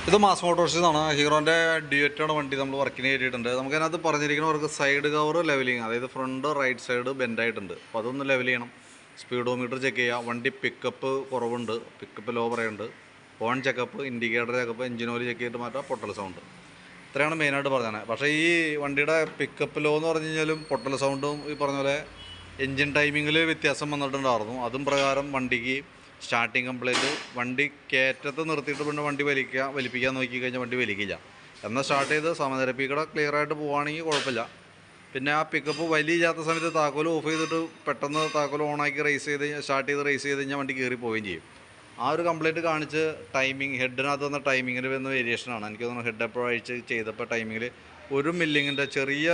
ഇത് മാസ് മോട്ടോഴ്സിൽ നിന്നാണ്. ഹീറോൻ്റെ ഡ്യൂറ്റാണ് വണ്ടി നമ്മൾ വർക്കിന് കയറ്റിയിട്ടുണ്ട്. നമുക്കതിനകത്ത് പറഞ്ഞിരിക്കുന്നവർക്ക് സൈഡ് കവർ ലെവലിങ്, അതായത് ഫ്രണ്ട് റൈറ്റ് സൈഡ് ബെൻഡായിട്ടുണ്ട്. അപ്പോൾ അതൊന്ന് ലെവൽ ചെയ്യണം. സ്പീഡോമീറ്റർ ചെക്ക് ചെയ്യുക. വണ്ടി പിക്കപ്പ് കുറവുണ്ട്, പിക്കപ്പ് ലോ പറയുന്നുണ്ട്. Horn checkup, indicator checkup, engine oil check ചെയ്തിട്ട് മാറ്റാം, പൊട്ടൽ സൗണ്ട്. ഇത്രയാണ് മെയിനായിട്ട് പറഞ്ഞത്. പക്ഷേ ഈ വണ്ടിയുടെ പിക്കപ്പ് ലോ എന്ന് പറഞ്ഞു കഴിഞ്ഞാലും പൊട്ടൽ സൗണ്ടും ഈ പറഞ്ഞ പോലെ എൻജിൻ ടൈമിങ്ങിൽ വ്യത്യാസം വന്നിട്ടുണ്ടായിരുന്നു. അതും പ്രകാരം വണ്ടിക്ക് സ്റ്റാർട്ടിങ് കംപ്ലൈൻറ്റ്. വണ്ടി കയറ്റത്ത് നിർത്തിയിട്ട് പിന്നെ വണ്ടി വലിപ്പിക്കാൻ നോക്കിക്കഴിഞ്ഞാൽ വണ്ടി വലിക്കില്ല. എന്നാൽ സ്റ്റാർട്ട് ചെയ്ത് സമനിരപ്പിക്കടെ ക്ലിയറായിട്ട് പോവുകയാണെങ്കിൽ കുഴപ്പമില്ല. പിന്നെ ആ പിക്കപ്പ് വലിയില്ലാത്ത സമയത്ത് താക്കോൽ ഓഫ് ചെയ്തിട്ട് പെട്ടെന്ന് താക്കോൽ ഓണാക്കി സ്റ്റാർട്ട് ചെയ്ത് റേസ് ചെയ്ത് കഴിഞ്ഞാൽ വണ്ടി കയറി പോവുകയും ചെയ്യും. ആ ഒരു കംപ്ലൈൻറ്റ് കാണിച്ച് ടൈമിങ് ഹെഡിനകത്ത് വന്ന ടൈമിങ്ങിൽ വരുന്ന വേരിയേഷനാണ്. എനിക്ക് തോന്നുന്നു ഹെഡ് എപ്പോഴും അഴിച്ച് ചെയ്തപ്പോൾ ടൈമിങ്ങിൽ ഒരു മില്ലിങ്ങിൻ്റെ ചെറിയ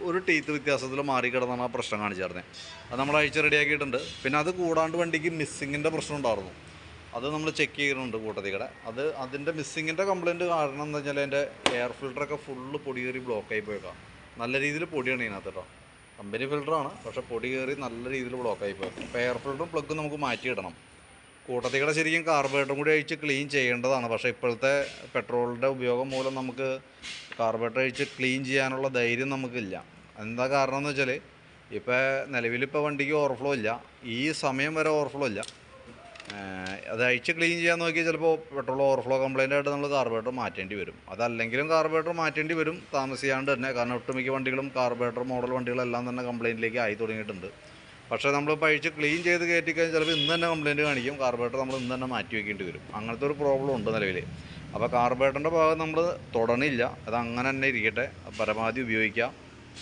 ഒരു ടീത്ത് വ്യത്യാസത്തിൽ മാറിക്കിടന്നാണ് ആ പ്രശ്നം കാണിച്ചായിരുന്നത്. അത് നമ്മൾ അഴിച്ച് റെഡിയാക്കിയിട്ടുണ്ട്. പിന്നെ അത് കൂടാണ്ട് വണ്ടിക്ക് മിസ്സിങ്ങിൻ്റെ പ്രശ്നം ഉണ്ടായിരുന്നു. അത് നമ്മൾ ചെക്ക് ചെയ്യുന്നുണ്ട് കൂട്ടത്തിക്കടെ. അതിൻ്റെ മിസ്സിങ്ങിൻ്റെ കംപ്ലയിൻറ്റ് കാരണം എന്താ വെച്ചാൽ അതിൻ്റെ എയർ ഫിൽറ്ററൊക്കെ ഫുള്ള് പൊടി കയറി ബ്ലോക്കായി പോയേക്കാം. നല്ല രീതിയിൽ പൊടിയാണ് ഇതിനകത്ത് കേട്ടോ. കമ്പനി ഫിൽറ്ററാണ്, പക്ഷേ പൊടി കയറി നല്ല രീതിയിൽ ബ്ലോക്കായി പോയേക്കാം. അപ്പോൾ എയർ ഫിൽറ്ററും പ്ലഗും നമുക്ക് മാറ്റിയിടണം. കൂട്ടത്തിക്കടെ ശരിക്കും കാർബറേറ്ററും കൂടി അഴിച്ച് ക്ലീൻ ചെയ്യേണ്ടതാണ്. പക്ഷേ ഇപ്പോഴത്തെ പെട്രോളിൻ്റെ ഉപയോഗം മൂലം നമുക്ക് കാർബറേറ്റർ അഴിച്ച് ക്ലീൻ ചെയ്യാനുള്ള ധൈര്യം നമുക്കില്ല. എന്താ കാരണം എന്ന് വെച്ചാൽ ഇപ്പോൾ നിലവിലിപ്പോൾ വണ്ടിക്ക് ഓവർഫ്ലോ ഇല്ല, ഈ സമയം വരെ ഓവർഫ്ലോ ഇല്ല. അത് അഴിച്ച് ക്ലീൻ ചെയ്യാൻ നോക്കിയാൽ ചിലപ്പോൾ പെട്രോൾ ഓവർഫ്ലോ കംപ്ലൈൻ്റ് ആയിട്ട് നമ്മൾ കാർബറേറ്റർ മാറ്റേണ്ടി വരും. അതല്ലെങ്കിലും കാർബറേറ്റർ മാറ്റേണ്ടി വരും താമസിയാണ്ട് തന്നെ. കാരണം ഒട്ടുമിക്ക വണ്ടികളും കാർബറേറ്റർ മോഡൽ വണ്ടികളെല്ലാം തന്നെ കംപ്ലൈൻറ്റിലേക്ക് ആയി തുടങ്ങിയിട്ടുണ്ട്. പക്ഷേ നമ്മളിപ്പോൾ അഴിച്ച് ക്ലീൻ ചെയ്ത് കയറ്റിക്കഴിഞ്ഞാൽ ചിലപ്പോൾ ഇന്ന് തന്നെ കംപ്ലയിൻറ്റ് കാണിക്കും. കാർബറേറ്റർ നമ്മൾ ഇന്ന് തന്നെ മാറ്റി വയ്ക്കേണ്ടി വരും. അങ്ങനത്തെ ഒരു പ്രോബ്ലം ഉണ്ട് നിലവിൽ. അപ്പോൾ കാർബറേറ്ററിൻ്റെ ഭാഗം നമ്മൾ തൊടണില്ല, അത് അങ്ങനെ തന്നെ ഇരിക്കട്ടെ, പരമാവധി ഉപയോഗിക്കാം.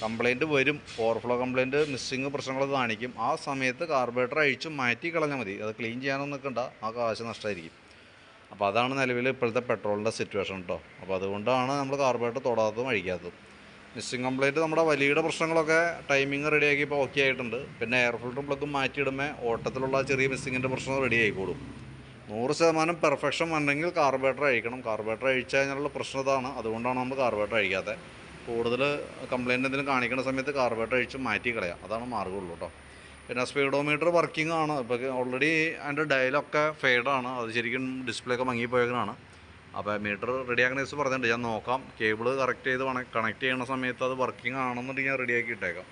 കംപ്ലയിൻറ്റ് വരും, ഓവർഫ്ലോ കംപ്ലയിൻറ്റ് മിസ്സിങ് പ്രശ്നങ്ങളൊക്കെ കാണിക്കും. ആ സമയത്ത് കാർബറേറ്റർ അഴിച്ച് മാറ്റി കളഞ്ഞാൽ മതി. അത് ക്ലീൻ ചെയ്യാനൊന്നും നിൽക്കണ്ട, ആ കാശ് നഷ്ടമായിരിക്കും. അപ്പോൾ അതാണ് നിലവിൽ ഇപ്പോഴത്തെ പെട്രോളിൻ്റെ സിറ്റുവേഷൻ കേട്ടോ. അപ്പോൾ അതുകൊണ്ടാണ് നമ്മൾ കാർബറേറ്റർ തൊടാത്തതും അഴിക്കാത്തതും. മിസ്സിങ് കംപ്ലയിൻറ്റ് നമ്മുടെ വലിയുടെ പ്രശ്നങ്ങളൊക്കെ ടൈമിങ് റെഡിയാക്കി ഇപ്പോൾ ഓക്കെ ആയിട്ടുണ്ട്. പിന്നെ എയർ ഫിൽറ്ററും പ്ലഗും മാറ്റിയിടുമ്പോൾ ഓട്ടത്തിലുള്ള ചെറിയ മിസ്സിങ്ങിൻ്റെ പ്രശ്നം റെഡി ആയിക്കോളും. 100% പെർഫെക്ഷൻ വന്നെങ്കിൽ കാർബറേറ്റർ അഴിക്കണം. കാർബറേറ്റർ അഴിച്ചു കഴിഞ്ഞാലുള്ള പ്രശ്നം ഇതാണ്. അതുകൊണ്ടാണ് നമ്മൾ കാർബറേറ്റർ അഴിക്കാത്തത്. കൂടുതൽ കംപ്ലയിൻറ്റ് എന്തെങ്കിലും കാണിക്കുന്ന സമയത്ത് കാർബറേറ്റർ അഴിച്ച് മാറ്റി കളയാം, അതാണ് മാർഗ്ഗമുള്ളൂ കേട്ടോ. പിന്നെ സ്പീഡോമീറ്റർ വർക്കിംഗ് ആണ്. ഇപ്പോൾ ഓൾറെഡി അതിൻ്റെ ഡയലൊക്കെ ഫെയ്ഡാണ്. അത് ശരിക്കും ഡിസ്പ്ലേ ഒക്കെ മങ്ങിപ്പോയതാണ്. അപ്പോൾ മീറ്റർ റെഡിയാക്കുന്ന ദിവസം പറഞ്ഞിട്ടുണ്ട്, ഞാൻ നോക്കാം. കേബിൾ കറക്റ്റ് ചെയ്ത് കണക്ട് ചെയ്യുന്ന സമയത്ത് അത് വർക്കിംഗ് ആണെന്നുണ്ടെങ്കിൽ ഞാൻ റെഡിയാക്കി ഇട്ടേക്കാം.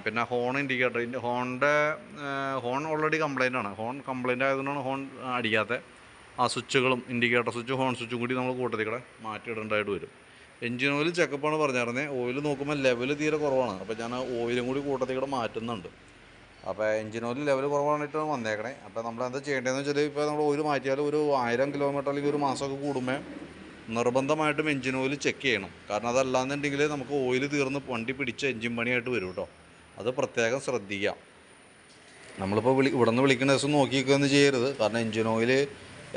പിന്നെ horn indicator, horn already complaint ആണ്. ഹോൺ കംപ്ലൈൻ്റ് ആയതുകൊണ്ടാണ് ഹോൺ അടിക്കാത്തത്. ആ സ്വിച്ചുകളും ഇൻഡിക്കേറ്റർ സ്വിച്ചും ഹോൺ സ്വിച്ചും കൂടി നമ്മൾ കൂട്ടത്തിൽ കൂടെ മാറ്റിയിടേണ്ടതായിട്ട് വരും. എഞ്ചിൻ ഓയിൽ ചെക്കപ്പാണ് പറഞ്ഞിരുന്നത്. ഓയിൽ നോക്കുമ്പോൾ ലെവൽ തീരെ കുറവാണ്. അപ്പോൾ ഞാൻ ഓയിലും കൂടി കൂട്ടത്തിൽ കൂടെ മാറ്റുന്നുണ്ട്. അപ്പോൾ എഞ്ചിൻ ഓയിൽ ലെവൽ കുറവാണിട്ടാണ് വന്നേക്കണേ. അപ്പോൾ നമ്മൾ എന്താ ചെയ്യേണ്ടതെന്ന് വെച്ചാൽ, ഇപ്പോൾ നമ്മൾ ഓയിൽ മാറ്റിയാൽ ഒരു 1000 കിലോമീറ്റർ അല്ലെങ്കിൽ ഒരു മാസമൊക്കെ കൂടുമ്പോൾ നിർബന്ധമായിട്ടും എഞ്ചിൻ ഓയിൽ ചെക്ക് ചെയ്യണം. കാരണം അതല്ലാന്നുണ്ടെങ്കിൽ നമുക്ക് ഓയിൽ തീർന്ന് വണ്ടി പിടിച്ച് എഞ്ചിൻ പണിയായിട്ട് വരും കേട്ടോ. അത് പ്രത്യേകം ശ്രദ്ധിക്കാം. നമ്മളിപ്പോൾ ഇവിടെ നിന്ന് വിളിക്കുന്ന ദിവസം നോക്കിയൊന്നും ചെയ്യരുത്. കാരണം എഞ്ചിൻ ഓയിൽ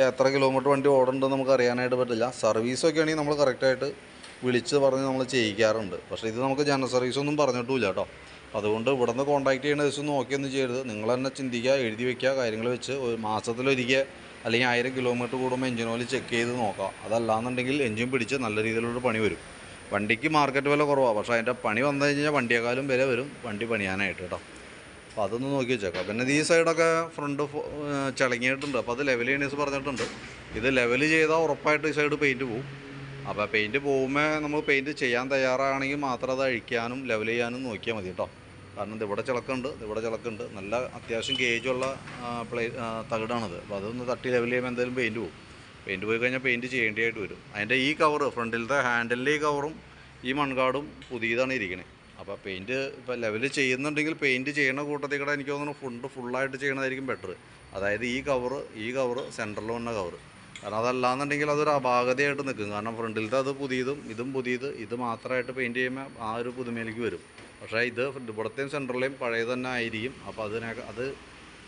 എത്ര കിലോമീറ്റർ വണ്ടി ഓടുന്നുണ്ടെന്ന് നമുക്ക് അറിയാനായിട്ട് പറ്റില്ല. സർവീസൊക്കെ ആണെങ്കിൽ നമ്മൾ കറക്റ്റായിട്ട് വിളിച്ച് പറഞ്ഞ് നമ്മൾ ചെയ്യിക്കാറുണ്ട്. പക്ഷേ ഇത് നമുക്ക് ജനറൽ സർവീസൊന്നും പറഞ്ഞിട്ടുമില്ല കേട്ടോ. അതുകൊണ്ട് ഇവിടെ നിന്ന് കോൺടാക്ട് ചെയ്യുന്ന ദിവസം നോക്കിയൊന്നും ചെയ്യരുത്. നിങ്ങൾ തന്നെ ചിന്തിക്കുക, എഴുതി വയ്ക്കുക, കാര്യങ്ങൾ വെച്ച് ഒരു മാസത്തിലൊരിക്കൽ അല്ലെങ്കിൽ 1000 കിലോമീറ്റർ കൂടുമ്പോൾ എഞ്ചിൻ ഓയിൽ ചെക്ക് ചെയ്ത് നോക്കാം. അതല്ലാന്നുണ്ടെങ്കിൽ എഞ്ചിൻ പിടിച്ച് നല്ല രീതിയിലുള്ള പണി വരും. വണ്ടിക്ക് മാർക്കറ്റ് വില കുറവാണ്, പക്ഷേ അതിൻ്റെ പണി വന്നു കഴിഞ്ഞാൽ വണ്ടിയേക്കാളും വില വരും വണ്ടി പണിയാനായിട്ട് കേട്ടോ. അപ്പോൾ അതൊന്ന് നോക്കി വെച്ചേക്കാം. പിന്നെ ഈ സൈഡൊക്കെ ഫ്രണ്ട് ചിളങ്ങിയിട്ടുണ്ട്. അപ്പോൾ അത് ലെവൽ ചെയ്യണേസ് പറഞ്ഞിട്ടുണ്ട്. ഇത് ലെവൽ ചെയ്താൽ ഉറപ്പായിട്ട് ഈ സൈഡ് പെയിൻറ്റ് പോകും. അപ്പോൾ പെയിൻറ്റ് പോകുമ്പോൾ നമ്മൾ പെയിൻറ്റ് ചെയ്യാൻ തയ്യാറാണെങ്കിൽ മാത്രം അത് അഴിക്കാനും ലെവൽ ചെയ്യാനും നോക്കിയാൽ മതി കേട്ടോ. കാരണം ഇതിവിടെ ചിളക്കുണ്ട്, നല്ല അത്യാവശ്യം ഗേജുള്ള തകിടാണത്. അപ്പോൾ അതൊന്ന് തട്ടി ലെവൽ ചെയ്യുമ്പോൾ എന്തായാലും പെയിൻറ്റ് പോകും. പെയിൻറ്റ് പോയി കഴിഞ്ഞാൽ പെയിൻറ്റ് ചെയ്യേണ്ടതായിട്ട് വരും. അതിൻ്റെ ഈ കവറ്, ഫ്രണ്ടിലത്തെ ഹാൻഡിലിൻ്റെ ഈ കവറും ഈ മൺകാടും പുതിയതാണ് ഇരിക്കണേ. അപ്പോൾ പെയിൻറ്റ് ഇപ്പോൾ ലെവൽ ചെയ്യുന്നുണ്ടെങ്കിൽ പെയിൻറ്റ് ചെയ്യണ കൂട്ടത്തിൽ കൂടെ എനിക്ക് തോന്നുന്നു ഫുള്ളായിട്ട് ചെയ്യണതായിരിക്കും ബെറ്റർ. അതായത് ഈ കവറ് സെൻറ്ററിൽ വന്ന കവറ്. കാരണം അതല്ലാന്നുണ്ടെങ്കിൽ അതൊരു അപാകതയായിട്ട് നിൽക്കും. കാരണം ഫ്രണ്ടിലത്തെ അത് പുതിയതും ഇതും പുതിയത്, ഇത് മാത്രമായിട്ട് പെയിൻറ്റ് ചെയ്യുമ്പോൾ ആ ഒരു പുതുമയിലേക്ക് വരും. പക്ഷേ ഇത് ഇവിടത്തെയും സെൻറ്ററിലെയും പഴയത് തന്നെ ആയിരിക്കും. അപ്പോൾ അത്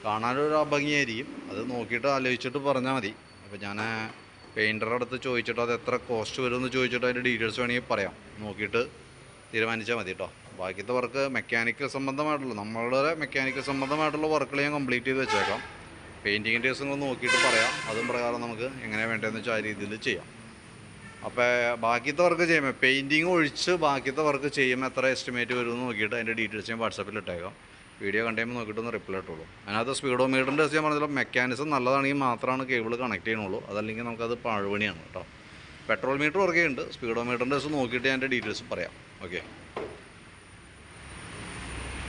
കാണാനൊരു അഭംഗിയായിരിക്കും. അത് നോക്കിയിട്ട് ആലോചിച്ചിട്ട് പറഞ്ഞാൽ മതി. അപ്പോൾ ഞാൻ പെയിൻറ്ററുടെ അടുത്ത് ചോദിച്ചിട്ട് അത് എത്ര കോസ്റ്റ് വരുമെന്ന് ചോദിച്ചിട്ട് അതിൻ്റെ ഡീറ്റെയിൽസ് വേണമെങ്കിൽ പറയാം. നോക്കിയിട്ട് തീരുമാനിച്ചാൽ മതി കേട്ടോ. ബാക്കിയത്തെ വർക്ക് നമ്മളുടെ മെക്കാനിക്കൽ സംബന്ധമായിട്ടുള്ള വർക്കുകൾ ഞാൻ കംപ്ലീറ്റ് ചെയ്ത് വെച്ചേക്കാം. പെയിൻറ്റിങ്ങിൻ്റെ ദിവസങ്ങൾ നോക്കിയിട്ട് പറയാം. അതും പ്രകാരം നമുക്ക് എങ്ങനെ വേണ്ടതെന്ന് വെച്ചാൽ ആ രീതിയിൽ ചെയ്യാം. അപ്പോൾ ബാക്കിയത്തെ വർക്ക് ചെയ്യുമ്പോൾ പെയിൻറ്റിങ് ഒഴിച്ച് ബാക്കിയത്തെ വർക്ക് ചെയ്യുമ്പോൾ എത്ര എസ്റ്റിമേറ്റ് വരുമെന്ന് നോക്കിയിട്ട് അതിൻ്റെ ഡീറ്റെയിൽസ് ഞാൻ വാട്സാപ്പിൽ ഇട്ടേക്കാം. വീഡിയോ കണ്ടുമ്പോൾ നോക്കിയിട്ടൊന്ന് റിപ്ലൈ ഇട്ടുള്ളൂ. അതിനകത്ത് സ്പീഡോമീറ്ററിൻ്റെ ദിവസം ഞാൻ പറഞ്ഞാൽ മെക്കാനിസം നല്ലതാണെങ്കിൽ മാത്രമാണ് കേബിൾ കണക്ട് ചെയ്യണുള്ളൂ. അതല്ലെങ്കിൽ നമുക്കത് പാഴുപണിയാണ് കേട്ടോ. പെട്രോൾ മീറ്റർ വർക്ക് ചെയ്യുന്നുണ്ട്. സ്പീഡോ മീറ്ററിൻ്റെ ദിവസം നോക്കിയിട്ട് ഞാൻ എൻ്റെ ഡീറ്റെയിൽസ് പറയാം. ഓക്കെ.